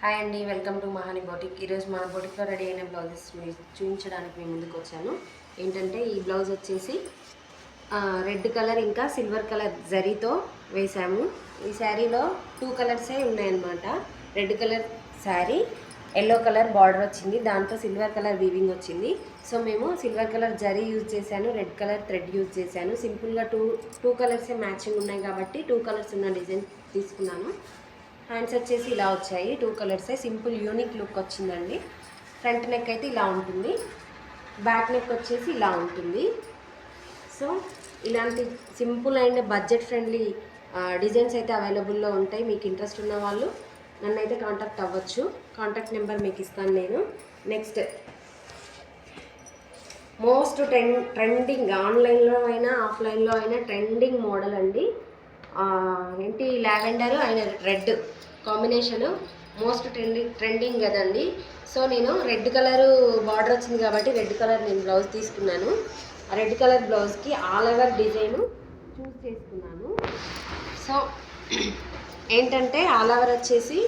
Hi అండి, welcome to మహాని boutique. ఈరోజు మన బొటిక్లో రెడీ అయిన బ్లౌజెస్ చూపించడానికి మేము ముందుకు వచ్చాను. ఏంటంటే ఈ బ్లౌజ్ వచ్చేసి రెడ్ కలర్ ఇంకా సిల్వర్ కలర్ జరీతో వేసాము. ఈ శారీలో 2 కలర్సే ఉన్నాయన్నమాట. Red colour sari, yellow colour border వచ్చింది, దాంతో సిల్వర్ కలర్ వీవింగ్ వచ్చింది. సో మేము సిల్వర్ కలర్ జరీ యూజ్ చేశాను, రెడ్ కలర్ థ్రెడ్ యూజ్ చేశాను. సింపుల్గా టూ కలర్సే మ్యాచింగ్ ఉన్నాయి కాబట్టి 2 కలర్స్ ఉన్న డిజైన్ తీసుకున్నాను. హ్యాండ్స్ వచ్చేసి ఇలా వచ్చాయి, 2 కలర్సే. సింపుల్ యూనిక్ లుక్ వచ్చిందండి. ఫ్రంట్ నెక్ అయితే ఇలా ఉంటుంది, బ్యాక్ నెక్ వచ్చేసి ఇలా ఉంటుంది. సో ఇలాంటి simple and budget friendly designs అయితే అవైలబుల్లో ఉంటాయి. మీకు ఇంట్రెస్ట్ ఉన్న వాళ్ళు నన్ను అయితే కాంటాక్ట్ అవ్వచ్చు. కాంటాక్ట్ నెంబర్ మీకు ఇస్తాను నేను. నెక్స్ట్ మోస్ట్ ట్రెండింగ్, ఆన్లైన్లో అయినా ఆఫ్లైన్లో అయినా ట్రెండింగ్ మోడల్ అండి. ఏంటి lavender and red combination most trending కదండి. సో నేను రెడ్ కలరు బార్డర్ వచ్చింది కాబట్టి రెడ్ కలర్ నేను బ్లౌజ్ తీసుకున్నాను. ఆ రెడ్ కలర్ బ్లౌజ్కి ఆల్ ఓవర్ డిజైను చూస్ చేసుకున్నాను. సో ఏంటంటే ఆల్ ఓవర్ వచ్చేసి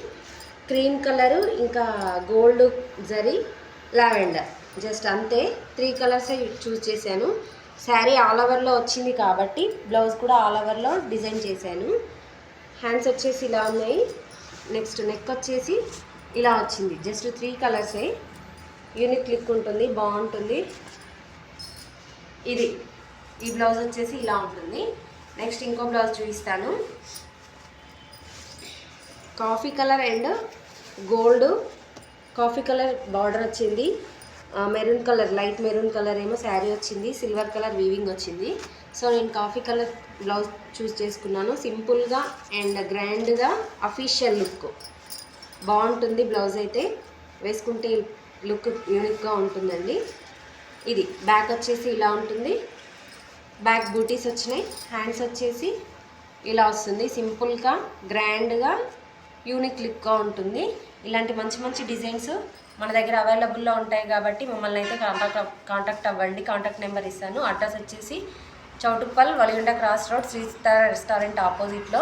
క్రీమ్ కలరు ఇంకా గోల్డ్ జరీ లావెండర్, జస్ట్ అంతే. 3 కలర్సే చూస్ చేశాను. శారీ ఆల్ ఓవర్లో వచ్చింది కాబట్టి బ్లౌజ్ కూడా ఆల్ ఓవర్లో డిజైన్ చేశాను. హ్యాండ్స్ వచ్చేసి ఇలా ఉన్నాయి. నెక్స్ట్ నెక్ వచ్చేసి ఇలా వచ్చింది. జస్ట్ 3 కలర్సే. యూనిక్ లుక్ ఉంటుంది, బాగుంటుంది. ఇది ఈ బ్లౌజ్ వచ్చేసి ఇలా ఉంటుంది. నెక్స్ట్ ఇంకో బ్లౌజ్ చూపిస్తాను. Coffee colour and gold coffee colour border వచ్చింది. Maroon colour, light maroon colour ఏమో శారీ వచ్చింది, సిల్వర్ కలర్ వీవింగ్ వచ్చింది. సో నేను కాఫీ కలర్ బ్లౌజ్ చూస్ చేసుకున్నాను. సింపుల్గా అండ్ గ్రాండ్గా అఫీషియల్ లుక్ బాగుంటుంది. బ్లౌజ్ అయితే వేసుకుంటే లుక్ యూనిక్గా ఉంటుందండి. ఇది బ్యాక్ వచ్చేసి ఇలా ఉంటుంది, బ్యాక్ బూటీస్ వచ్చినాయి. హ్యాండ్స్ వచ్చేసి ఇలా వస్తుంది. సింపుల్గా గ్రాండ్గా యూనిక్ లుక్గా ఉంటుంది. ఇలాంటి మంచి మంచి డిజైన్స్ మన దగ్గర అవైలబుల్లో ఉంటాయి కాబట్టి మమ్మల్ని అయితే కాంటాక్ట్ అవ్వండి. కాంటాక్ట్ నెంబర్ ఇస్తాను. అడ్రస్ వచ్చేసి చౌటుప్పల్, వలిగొండ క్రాస్ రోడ్, శ్రీ సితారా రెస్టారెంట్ ఆపోజిట్లో,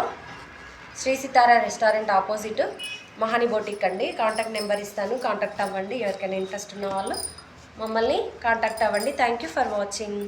శ్రీ సితారా రెస్టారెంట్ ఆపోజిట్ మహాని బొటిక్ అండి. కాంటాక్ట్ నెంబర్ ఇస్తాను, కాంటాక్ట్ అవ్వండి. ఎవరికైనా ఇంట్రెస్ట్ ఉన్న వాళ్ళు మమ్మల్ని కాంటాక్ట్ అవ్వండి. Thank you for watching.